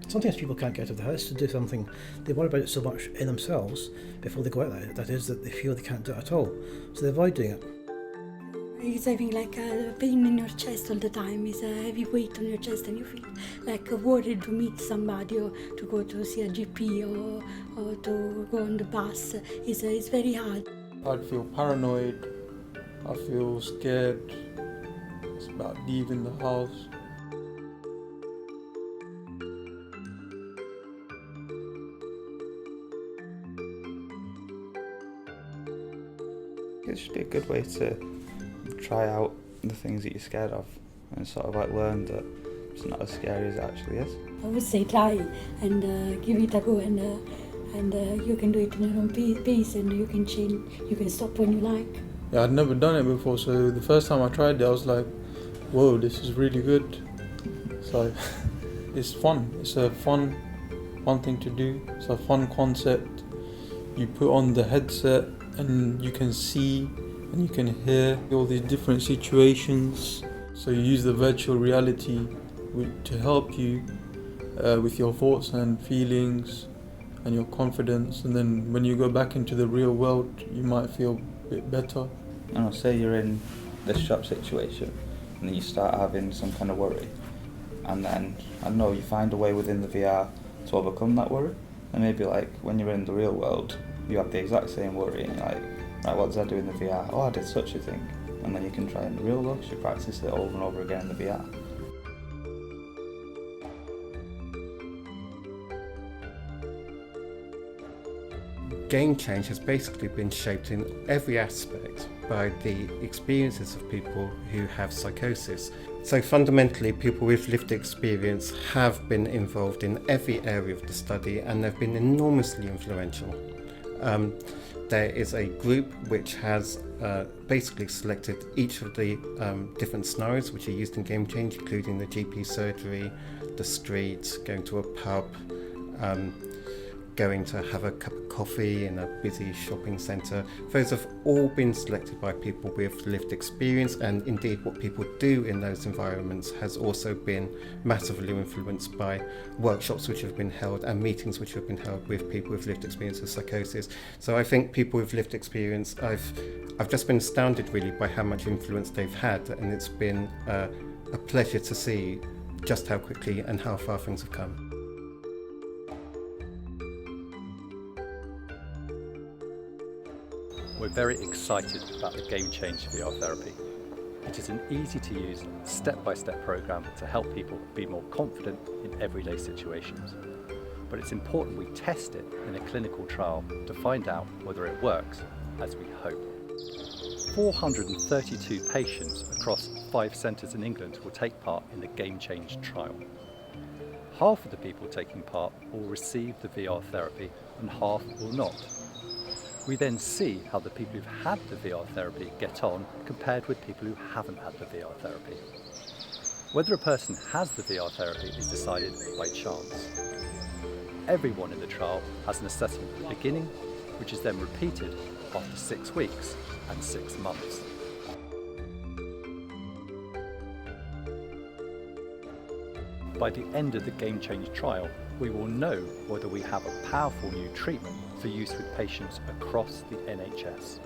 Sometimes people can't get out of the house to do something. They worry about it so much in themselves before they go out there, that is, that they feel they can't do it at all. So they avoid doing it. It's having like a pain in your chest all the time. It's a heavy weight on your chest and you feel like worried to meet somebody or to go to see a GP or to go on the bus. It's very hard. I'd feel paranoid, I feel scared, it's about leaving the house. It should be a good way to try out the things that you're scared of and sort of like learn that it's not as scary as it actually is. I would say try and give it a go, and you can do it in your own pace, and you can change, you can stop when you like. Yeah, I'd never done it before, so the first time I tried it I was like, whoa, this is really good. So it's fun, it's a fun thing to do, it's a fun concept. You put on the headset and you can see and you can hear all these different situations. So you use the virtual reality to help you with your thoughts and feelings and your confidence, and then when you go back into the real world you might feel a bit better. And I'll say you're in this shop situation and then you start having some kind of worry, and then I don't know, you find a way within the VR to overcome that worry. And maybe like when you're in the real world you have the exact same worry and you're like, right, what does I do in the VR? Oh, I did such a thing. And then you can try in the real world, you practice it over and over again in the VR. GameChange has basically been shaped in every aspect by the experiences of people who have psychosis. So fundamentally, people with lived experience have been involved in every area of the study, and they've been enormously influential. There is a group which has basically selected each of the different scenarios which are used in GameChange, including the GP surgery, the street, going to a pub, going to have a cup of coffee in a busy shopping centre. Those have all been selected by people with lived experience, and indeed what people do in those environments has also been massively influenced by workshops which have been held and meetings which have been held with people with lived experience of psychosis. So I think people with lived experience, I've just been astounded really by how much influence they've had, and it's been a pleasure to see just how quickly and how far things have come. We're very excited about the gameChange VR therapy. It is an easy-to-use, step-by-step program to help people be more confident in everyday situations. But it's important we test it in a clinical trial to find out whether it works as we hope. 432 patients across 5 centres in England will take part in the gameChange trial. Half of the people taking part will receive the VR therapy and half will not. We then see how the people who've had the VR therapy get on compared with people who haven't had the VR therapy. Whether a person has the VR therapy is decided by chance. Everyone in the trial has an assessment at the beginning, which is then repeated after 6 weeks and 6 months. By the end of the GameChange trial, we will know whether we have a powerful new treatment for use with patients across the NHS.